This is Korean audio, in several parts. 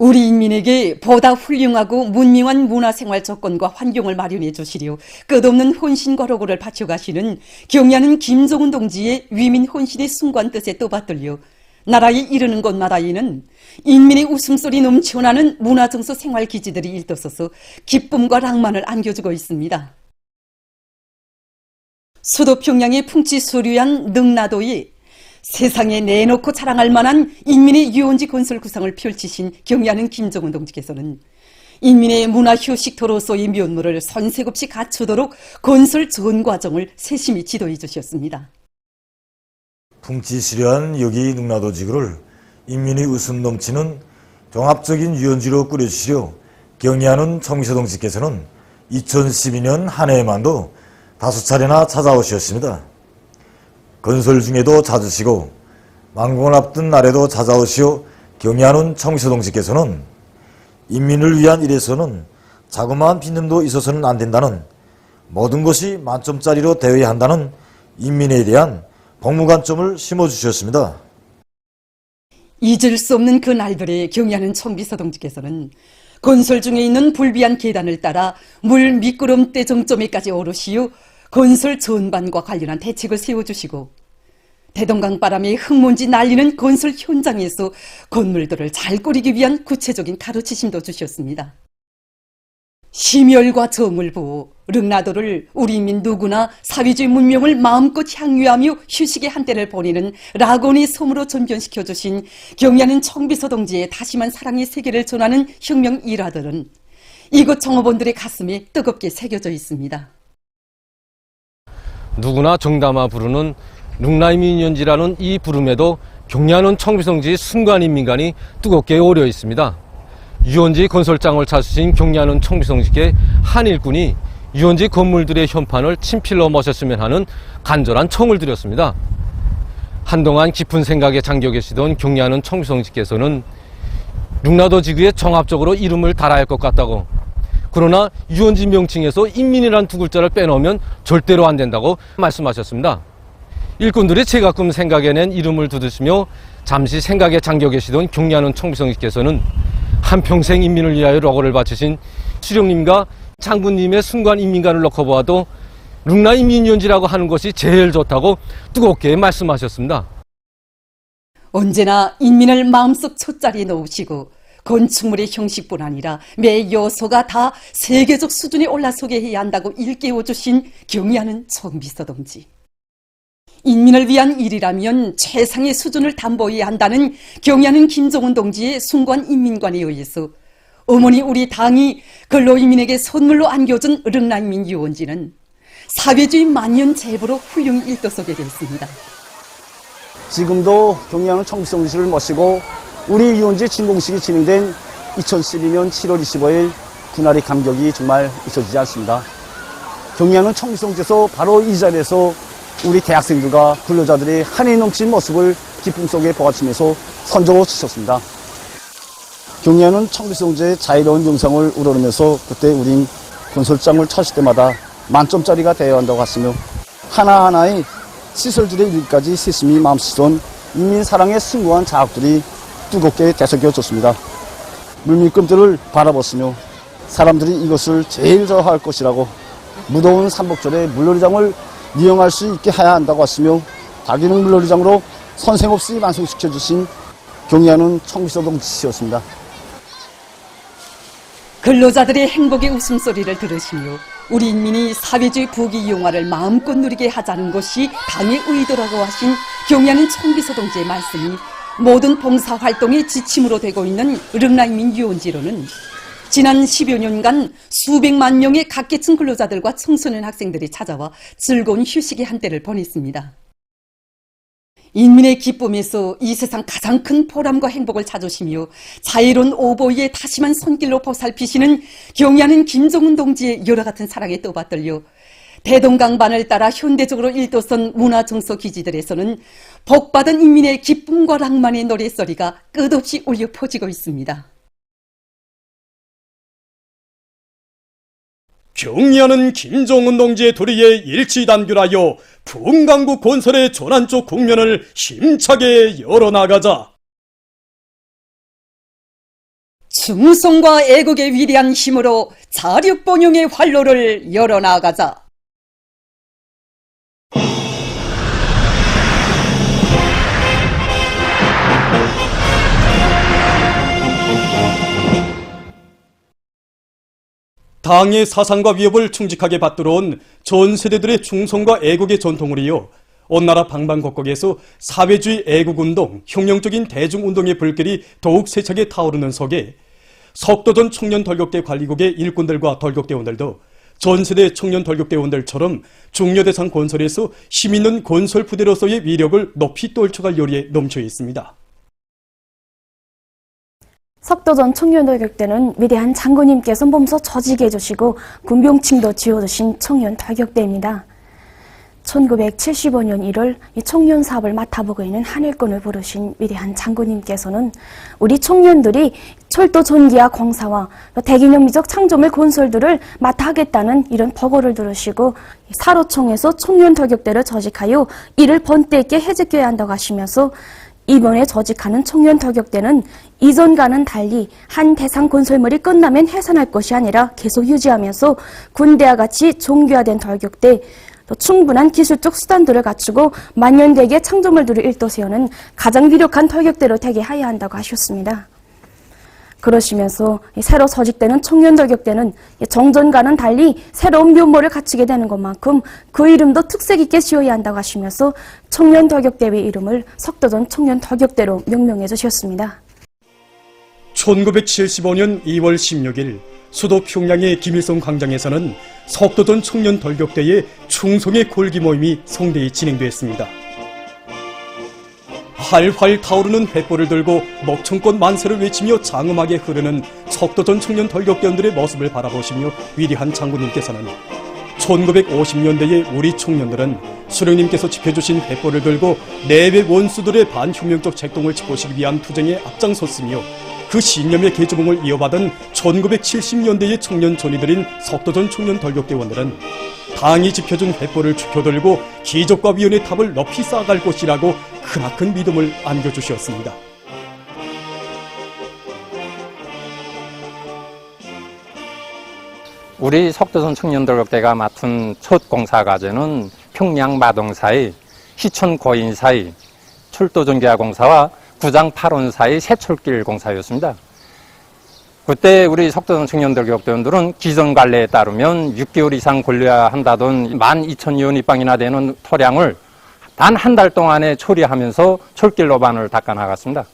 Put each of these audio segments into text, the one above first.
우리 인민에게 보다 훌륭하고 문명한 문화생활 조건과 환경을 마련해 주시려 끝없는 혼신과 노고를 바쳐가시는 경야는 김종훈 동지의 위민 혼신의 순간 뜻에 떠받들려 나라에 이르는 곳마다에는 인민의 웃음소리 넘쳐나는 문화정서 생활기지들이 일떠서서 기쁨과 낭만을 안겨주고 있습니다. 수도 평양의 풍치수류한 능라도에 세상에 내놓고 자랑할 만한 인민의 유원지 건설 구상을 펼치신 경야는 김종훈 동지께서는 인민의 문화휴식토로서의 면모를 손색 없이 갖추도록 건설 전 과정을 세심히 지도해 주셨습니다. 풍치수려한 여기 능라도 지구를 인민의 웃음 넘치는 종합적인 유원지로 꾸려주시려 경야는 청비서 동지께서는 2012년 한 해에만도 5차례나 찾아오셨습니다. 건설 중에도 찾으시고 만공을 앞둔 날에도 찾아오시어 경야는 청비서 동지께서는 인민을 위한 일에서는 자그마한 빈틈도 있어서는 안 된다는, 모든 것이 만점짜리로 되어야 한다는 인민에 대한 복무관점을 심어주셨습니다. 잊을 수 없는 그 날들에 경야는 청비서 동지께서는 건설 중에 있는 불비한 계단을 따라 물 미끄럼대 정점에까지 오르시어 건설 전반과 관련한 대책을 세워주시고 대동강 바람에 흙먼지 날리는 건설 현장에서 건물들을 잘 꾸리기 위한 구체적인 가르치심도 주셨습니다. 심혈과 정을 부어 릉나도를 우리 인민 누구나 사회주의 문명을 마음껏 향유하며 휴식의 한때를 보내는 라곤의 섬으로 전변시켜주신 경야는 청비서 동지의 다심한 사랑의 세계를 전하는 혁명 일화들은 이곳 정어본들의 가슴에 뜨겁게 새겨져 있습니다. 누구나 정담아 부르는 룽라이민연지라는 이 부름에도 경야는 청비서 동지의 순간인민관이 뜨겁게 오려 있습니다. 유원지 건설장을 찾으신 경야는 청비서 동지께 한 일꾼이 유원지 건물들의 현판을 친필로 모셨으면 하는 간절한 청을 드렸습니다. 한동안 깊은 생각에 잠겨 계시던 경야는 청비서 동지께서는 룽라도 지구에 종합적으로 이름을 달아야 할 것 같다고, 그러나 유원지 명칭에서 인민이란 두 글자를 빼놓으면 절대로 안 된다고 말씀하셨습니다. 일꾼들이 제가끔 생각해낸 이름을 두드시며 잠시 생각에 잠겨 계시던 경야는 청비서 동지께서는 한평생 인민을 위하여 노고를 바치신 수령님과 장군님의 순간 인민관을 놓고 보아도 룽라이민연지라고 하는 것이 제일 좋다고 뜨겁게 말씀하셨습니다. 언제나 인민을 마음속 첫자리에 놓으시고 건축물의 형식뿐 아니라 매 요소가 다 세계적 수준에 올라서게 해야 한다고 일깨워주신 경야는 청비서 동지. 인민을 위한 일이라면 최상의 수준을 담보해야 한다는 경야는 김종훈 동지의 순관 인민관에 의해서 어머니 우리 당이 근로인민에게 선물로 안겨준 릉라인민 유원지는 사회주의 만년 제보로 훌륭히 일떠서게 되었습니다. 지금도 경야는 청비서 동지를 모시고 우리 유원지 진공식이 진행된 2012년 7월 25일 그날의 감격이 정말 잊혀지지 않습니다. 경야는 청비서 동지에서 바로 이 자리에서 우리 대학생들과 근로자들의 한이 넘친 모습을 기쁨 속에 보아치면서 선정을 치셨습니다. 경야는 청비서 동지의 자유로운 영상을 우러러면서 그때 우린 건설장을 찾을 때마다 만점짜리가 되어야 한다고 했으며 하나하나의 시설들의 일까지 세심히 마음쓰던 인민 사랑의 숭고한 자학들이 뜨겁게 되새겨졌습니다. 물밀금들을 바라봤으며 사람들이 이것을 제일 좋아할 것이라고 무더운 삼복절에 물놀이장을 이용할 수 있게 해야 한다고 했으며 다기능 물놀이장으로 선생 없이 완성시켜주신 경야는 청비서 동지였습니다. 근로자들의 행복의 웃음소리를 들으시며 우리 인민이 사회주의 부귀영화를 마음껏 누리게 하자는 것이 당의 의도라고 하신 경야는 청비서 동지의 말씀이 모든 봉사활동의 지침으로 되고 있는 릉라인민 유원지로는 지난 10여 년간 수백만 명의 각계층 근로자들과 청소년 학생들이 찾아와 즐거운 휴식의 한때를 보냈습니다. 인민의 기쁨에서 이 세상 가장 큰 보람과 행복을 찾으시며 자유로운 오보이의 다심한 손길로 보살피시는 경야는 김종훈 동지의 여러 같은 사랑에 떠받들려 대동강반을 따라 현대적으로 일도선 문화정서 기지들에서는 복받은 인민의 기쁨과 낭만의 노랫소리가 끝없이 울려 퍼지고 있습니다. 경야는 김종훈 동지의 도리에 일치단결하여 풍강구 건설의 전환쪽 국면을 힘차게 열어나가자. 충성과 애국의 위대한 힘으로 자력번영의 활로를 열어나가자. 당의 사상과 위협을 충직하게 받들어온 전 세대들의 충성과 애국의 전통을 이어 온 나라 방방곡곡에서 사회주의 애국운동, 혁명적인 대중운동의 불길이 더욱 세차게 타오르는 속에 석도전 청년덜격대 관리국의 일꾼들과 덜격대원들도 전 세대 청년 덜격대원들처럼 중려대상 건설에서 힘있는 건설 부대로서의 위력을 높이 떨쳐갈 요리에 넘쳐 있습니다. 석도전 청년덜격대는 위대한 장군님께서 몸소 저지게 해주시고 군병칭도 지어주신 청년덜격대입니다. 1975년 1월 이 청년 사업을 맡아보고 있는 한일권을 부르신 위대한 장군님께서는 우리 청년들이 철도 전기와 공사와 대기념비적 창조물 건설들을 맡아 하겠다는 이런 보고를 들으시고 사로청에서 청년덜격대를 조직하여 이를 번때 있게 해제해야 한다고 하시면서 이번에 조직하는 청년덜격대는 이전과는 달리 한 대상 건설물이 끝나면 해산할 것이 아니라 계속 유지하면서 군대와 같이 종교화된 덜격대, 또 충분한 기술적 수단들을 갖추고 만년대기의 창조물들을 일도세우는 가장 유력한 덜격대로 되게 하여야 한다고 하셨습니다. 그러시면서 새로 조직되는 청년덜격대는 정전과는 달리 새로운 면모를 갖추게 되는 것만큼 그 이름도 특색 있게 지어야 한다고 하시면서 청년덜격대의 이름을 석도전 청년덜격대로 명명해 주셨습니다. 1975년 2월 16일 수도 평양의 김일성 광장에서는 석도전 청년덜격대의 충성의 골기 모임이 성대히 진행됐습니다. 활활 타오르는 횃불을 들고 먹청꽃 만세를 외치며 장엄하게 흐르는 석도전 청년덜격대원들의 모습을 바라보시며 위대한 장군님께서는 1950년대의 우리 청년들은 수령님께서 지펴주신 횃불을 들고 내외 원수들의 반혁명적 책동을 짚고시기 위한 투쟁에 앞장섰으며 그 신념의 계주봉을 이어받은 1970년대의 청년 전이들인 석도전 청년덜격대원들은 당이 지펴준 횃불을 죽혀들고 기적과 위헌의 탑을 높이 쌓아갈 것이라고 크나큰 믿음을 안겨주셨습니다. 우리 석도전 청년덜격대가 맡은 첫 공사 과제는 평양 마동 사이, 희천 고인 사이, 철도전기화 공사와 구장 8원 사이 새철길 공사였습니다. 그때 우리 석도전 청년덜격대원들은 기존 관례에 따르면 6개월 이상 걸려야 한다던 12,000여 입방이나 되는 토량을 단 한 달 동안에 처리하면서 철길 노반을 닦아 나갔습니다.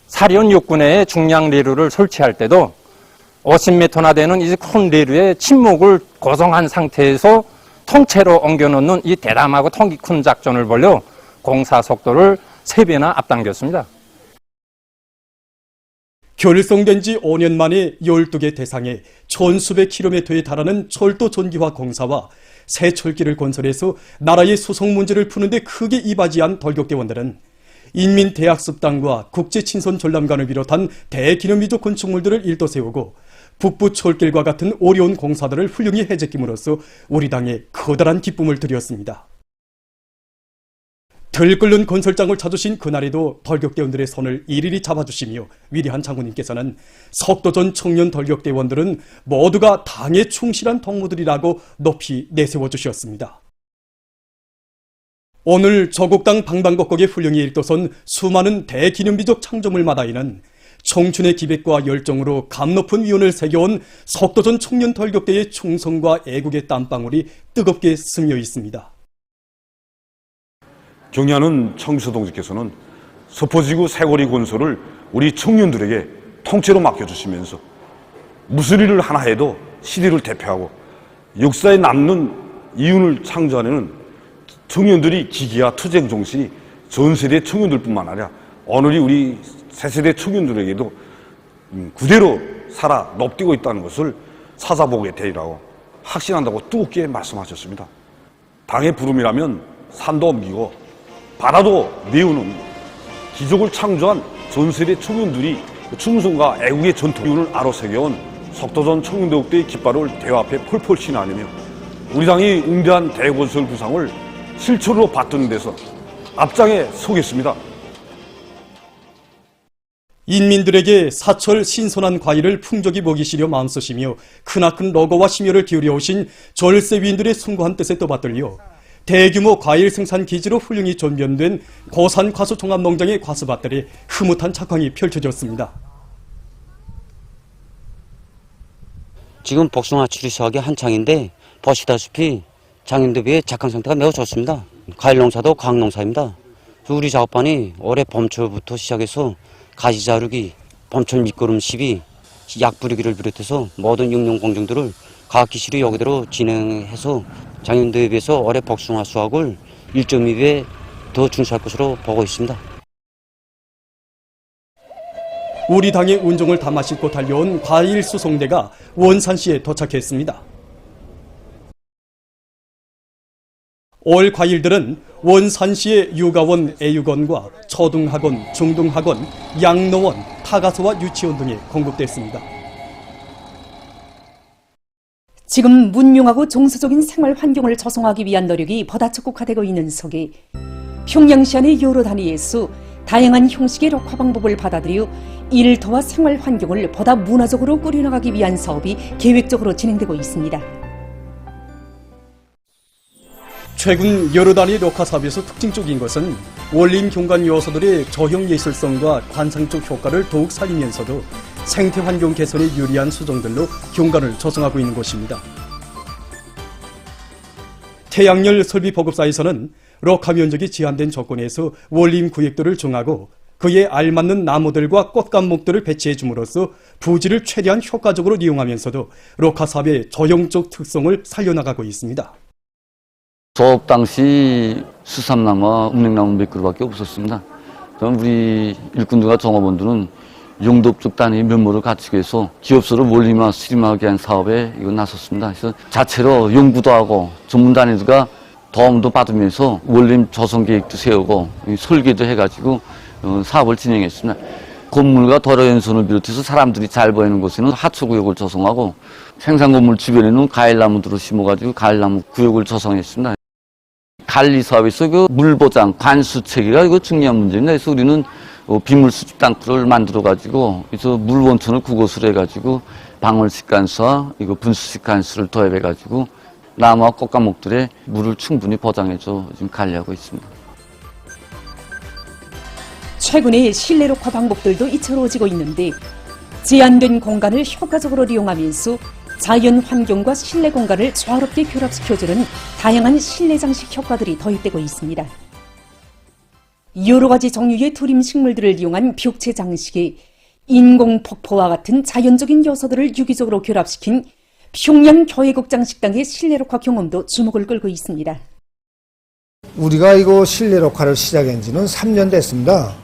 사리온 육군에 중량 레루를 설치할 때도 50m나 되는 이 큰 레루에 침묵을 고정한 상태에서 통째로 옮겨놓는 이 대담하고 통기 큰 작전을 벌여 공사 속도를 3배나 앞당겼습니다. 결성된 지 5년 만에 12개 대상에 천수백 킬로미터에 달하는 철도 전기화 공사와 새 철길을 건설해서 나라의 소송 문제를 푸는데 크게 이바지한 덜격대원들은 인민대학습당과 국제친선전람관을 비롯한 대기념비적 건축물들을 일도세우고 북부 철길과 같은 어려운 공사들을 훌륭히 해제킴으로써 우리 당에 커다란 기쁨을 드렸습니다. 들끓는 건설장을 찾으신 그날에도 덜격대원들의 손을 일일이 잡아주시며 위대한 장군님께서는 석도전 청년덜격대원들은 모두가 당에 충실한 동무들이라고 높이 내세워주셨습니다. 오늘 조국당 방방곡곡에 훌륭히 일도선 수많은 대기념비적 창조물마다에는 청춘의 기백과 열정으로 감높은 위원을 새겨온 석도전 청년덜격대의 충성과 애국의 땀방울이 뜨겁게 스며 있습니다. 경의하는 청비서 동지께서는 서포지구 세거리 건설을 우리 청년들에게 통째로 맡겨주시면서 무슨 일을 하나 해도 시대를 대표하고 역사에 남는 이윤을 창조하는 청년들이 기기와 투쟁 정신이 전 세대 청년들뿐만 아니라 오늘이 우리 새세대 청년들에게도 그대로 살아 높뛰고 있다는 것을 사사복의 대의라고 확신한다고 뜨겁게 말씀하셨습니다. 당의 부름이라면 산도 옮기고 바다도 메우는 기적을 창조한 전 세대 청년들이 충성과 애국의 전통을 아로새겨온 석도전 청년대국대의 깃발을 대화 앞에 폴폴 신하며 우리 당이 응대한 대건설 구상을 실천으로 받드는 데서 앞장에 서겠습니다. 인민들에게 사철 신선한 과일을 풍족히 먹이 시려 마음쓰시며 크나큰 러거와 심혈을 기울여 오신 절세위인들의 숭고한 뜻에 떠받들려 대규모 과일 생산 기지로 훌륭히 전변된 고산 과수 종합농장의 과수밭들에 흐뭇한 작황이 펼쳐졌습니다. 지금 복숭아 추리 수확이 한창인데 보시다시피 장인대비의 작황 상태가 매우 좋습니다. 과일 농사도 과학농사입니다. 우리 작업반이 올해 봄철부터 시작해서 가지 자르기, 봄철 밑거름 시비, 약 뿌리기를 비롯해서 모든 육농 공정들을 과학기술이 여기대로 진행해서 작년도에 비해서 올해 복숭아 수확을 1.2배 더 준수할 것으로 보고 있습니다. 우리 당의 운종을 담아 싣고 달려온 과일 수송대가 원산시에 도착했습니다. 올 과일들은 원산시의 육아원, 애육원과 초등학원, 중등학원, 양로원, 타가소와 유치원 등에 공급됐습니다. 지금 문명하고 종소적인 생활 환경을 조성하기 위한 노력이 보다 적극화되고 있는 속에 평양시 안의 여러 단위에서 다양한 형식의 록화 방법을 받아들여 일터와 생활 환경을 보다 문화적으로 꾸려나가기 위한 사업이 계획적으로 진행되고 있습니다. 최근 여러 단위 록화 사업에서 특징적인 것은 원림 경관 요소들의 조형 예술성과 관상적 효과를 더욱 살리면서도 생태 환경 개선에 유리한 수종들로 경관을 조성하고 있는 것입니다. 태양열 설비 보급사에서는 록화 면적이 제한된 조건에서 원림 구획도를 정하고 그에 알맞는 나무들과 꽃감목들을 배치해 줌으로써 부지를 최대한 효과적으로 이용하면서도 록화 사업의 조형적 특성을 살려나가고 있습니다. 조업 당시 수삼나무와 은행나무 몇 그루밖에 없었습니다. 그럼 우리 일꾼들과 종업원들은 용도업적 단위 면모를 갖추기 위해서 기업소를 원림화, 수림화하기 위한 사업에 나섰습니다. 그래서 자체로 연구도 하고 전문 단위들과 도움도 받으면서 원림 조성 계획도 세우고 설계도 해가지고 사업을 진행했습니다. 건물과 도로 연선을 비롯해서 사람들이 잘 보이는 곳에는 하초구역을 조성하고 생산 건물 주변에는 과일나무들을 심어가지고 과일나무 구역을 조성했습니다. 관리 사업에서 그 물보장, 관수 체계가 이거 중요한 문제입니다. 그래서 우리는 비물 수집 탱크를 만들어가지고 그래서 물 원천을 그곳으로 해가지고 방울식 관수와 이거 분수식 관수를 도입해가지고 나무와 꽃가목들의 물을 충분히 보장해서 지금 관리하고 있습니다. 최근에 실내 록화 방법들도 이채로워지고 있는데 제한된 공간을 효과적으로 이용하면서 자연 환경과 실내 공간을 조화롭게 결합시켜주는 다양한 실내 장식 효과들이 도입되고 있습니다. 여러 가지 종류의 두림 식물들을 이용한 벽체 장식에 인공 폭포와 같은 자연적인 요소들을 유기적으로 결합시킨 평양 교회국장 식당의 실내 록화 경험도 주목을 끌고 있습니다. 우리가 이거 실내 록화를 시작한 지는 3년 됐습니다.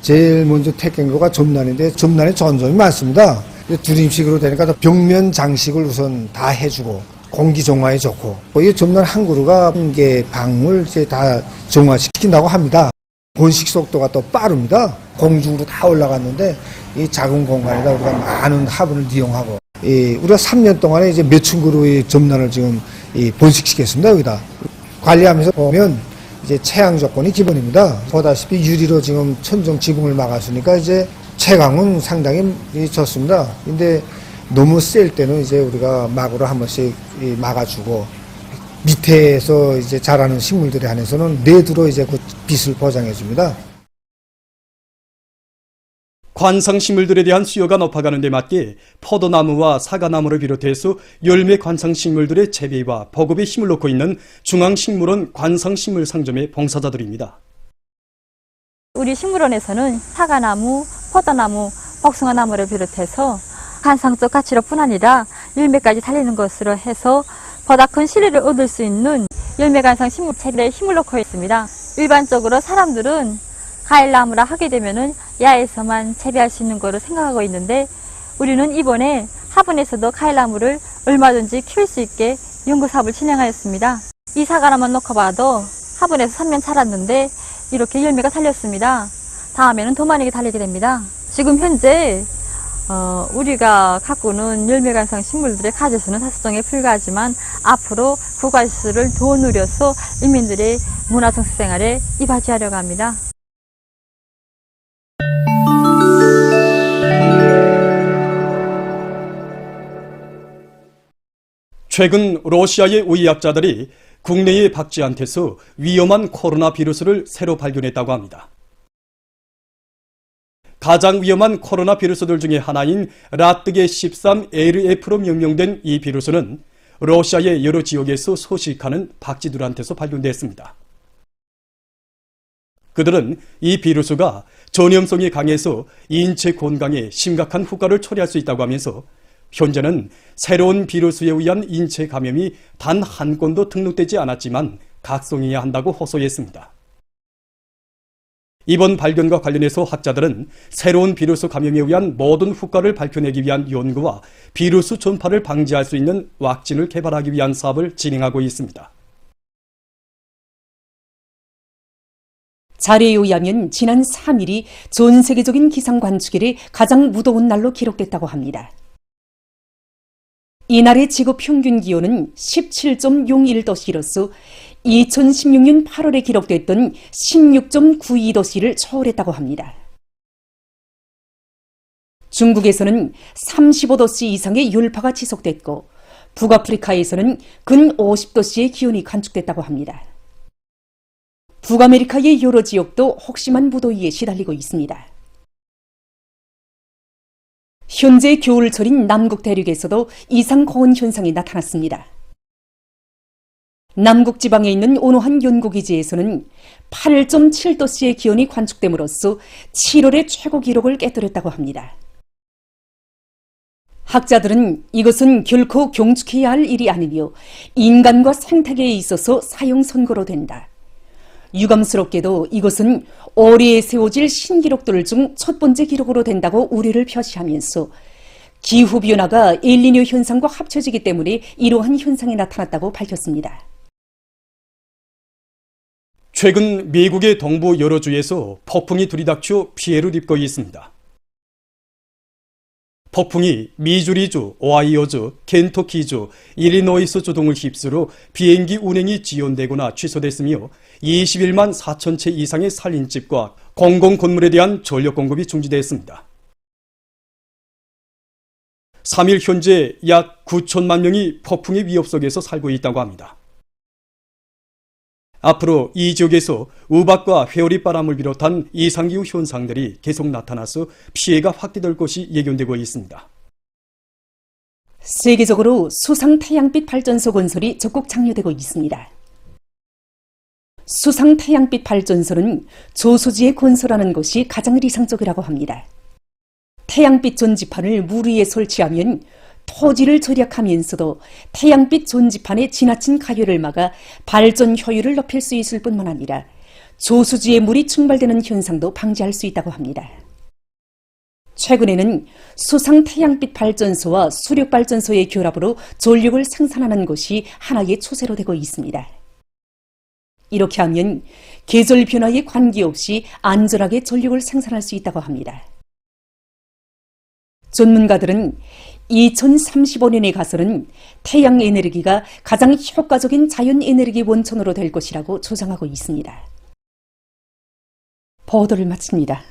제일 먼저 택한 거가 점란인데 점란에 전점이 많습니다. 두림식으로 되니까 벽면 장식을 우선 다 해주고 공기 정화에 좋고 이 점란 한 그루가 개 방을 이제 다 정화시킨다고 합니다. 번식 속도가 또 빠릅니다. 공중으로 다 올라갔는데 이 작은 공간에다 우리가 많은 화분을 이용하고 우리가 3년 동안에 이제 몇천 그루의 점란을 지금 번식시켰습니다. 여기다 관리하면서 보면 이제 채양 조건이 기본입니다. 보다시피 유리로 지금 천정 지붕을 막았으니까 이제 채광은 상당히 좋습니다. 근데 너무 셀 때는 이제 우리가 막으로 한 번씩 막아주고 밑에서 이제 자라는 식물들에 한해서는 내두로 이제 그 빛을 보장해 줍니다. 관상식물들에 대한 수요가 높아가는 데 맞게 포도나무와 사과나무를 비롯해서 열매 관상식물들의 재배와 보급에 힘을 놓고 있는 중앙식물원 관상식물 상점의 봉사자들입니다. 우리 식물원에서는 사과나무, 포도나무, 복숭아나무를 비롯해서 관상적 가치로뿐 아니라 열매까지 달리는 것으로 해서 보다 큰 실익을 얻을 수 있는 열매 관상 식물 재배에 힘을 놓고 있습니다. 일반적으로 사람들은 과일나무라 하게 되면은 야에서만 재배할 수 있는 거로 생각하고 있는데 우리는 이번에 화분에서도 과일나무를 얼마든지 키울 수 있게 연구사업을 진행하였습니다. 이 사과나무만 놓고 봐도 화분에서 3년 자랐는데 이렇게 열매가 달렸습니다. 다음에는 더 많이 달리게 됩니다. 지금 현재 우리가 가꾸는 열매 관상 식물들의 가지수는 사실정에 불과하지만 앞으로 그 가지수를 더 누려서 인민들의 문화정치 생활에 이바지하려고 합니다. 최근 러시아의 의학자들이 국내의 박쥐한테서 위험한 코로나 바이러스를 새로 발견했다고 합니다. 가장 위험한 코로나 바이러스들 중에 하나인 라뜨게 13LF로 명명된 이 바이러스는 러시아의 여러 지역에서 서식하는 박쥐들한테서 발견됐습니다. 그들은 이 바이러스가 전염성이 강해서 인체 건강에 심각한 후과를 초래할 수 있다고 하면서 현재는 새로운 바이러스에 의한 인체 감염이 단 한 건도 등록되지 않았지만 각성해야 한다고 호소했습니다. 이번 발견과 관련해서 학자들은 새로운 바이러스 감염에 의한 모든 후과를 밝혀내기 위한 연구와 바이러스 전파를 방지할 수 있는 왁신을 개발하기 위한 사업을 진행하고 있습니다. 자료에 의하면 지난 3일이 전 세계적인 기상 관측일에 가장 무더운 날로 기록됐다고 합니다. 이날의 지구 평균 기온은 17.01도씨로서 2016년 8월에 기록됐던 16.92도씨를 초월했다고 합니다. 중국에서는 35도씨 이상의 열파가 지속됐고 북아프리카에서는 근 50도씨의 기온이 관측됐다고 합니다. 북아메리카의 여러 지역도 혹심한 무더위에 시달리고 있습니다. 현재 겨울철인 남극 대륙에서도 이상 고온 현상이 나타났습니다. 남극 지방에 있는 온화한 연구기지에서는 8.7도씨의 기온이 관측됨으로써 7월의 최고 기록을 깨뜨렸다고 합니다. 학자들은 이것은 결코 경축해야 할 일이 아니며 인간과 생태계에 있어서 사형 선고로 된다. 유감스럽게도 이것은 올해에 세워질 신기록들 중 첫 번째 기록으로 된다고 우려를 표시하면서 기후변화가 엘니뇨 현상과 합쳐지기 때문에 이러한 현상이 나타났다고 밝혔습니다. 최근 미국의 동부 여러 주에서 폭풍이 들이닥쳐 피해를 입고 있습니다. 폭풍이 미주리주, 오하이오주, 켄터키주, 일리노이스주 등을 휩쓸어 비행기 운행이 지연되거나 취소됐으며 21만 4천 채 이상의 살림집과 공공건물에 대한 전력 공급이 중지됐습니다. 3일 현재 약 9천만 명이 폭풍의 위협 속에서 살고 있다고 합니다. 앞으로 이 지역에서 우박과 회오리바람을 비롯한 이상기후 현상들이 계속 나타나서 피해가 확대될 것이 예견되고 있습니다. 세계적으로 수상 태양빛 발전소 건설이 적극 장려되고 있습니다. 수상 태양빛 발전소는 저수지에 건설하는 것이 가장 이상적이라고 합니다. 태양빛 전지판을 물 위에 설치하면 토지를 절약하면서도 태양빛 전지판의 지나친 가열을 막아 발전 효율을 높일 수 있을 뿐만 아니라 저수지에 물이 증발되는 현상도 방지할 수 있다고 합니다. 최근에는 수상 태양빛 발전소와 수력 발전소의 결합으로 전력을 생산하는 것이 하나의 추세로 되고 있습니다. 이렇게 하면 계절 변화에 관계없이 안전하게 전력을 생산할 수 있다고 합니다. 전문가들은 2035년에 가서는 태양 에너지가 가장 효과적인 자연 에너지 원천으로 될 것이라고 주장하고 있습니다. 보도를 마칩니다.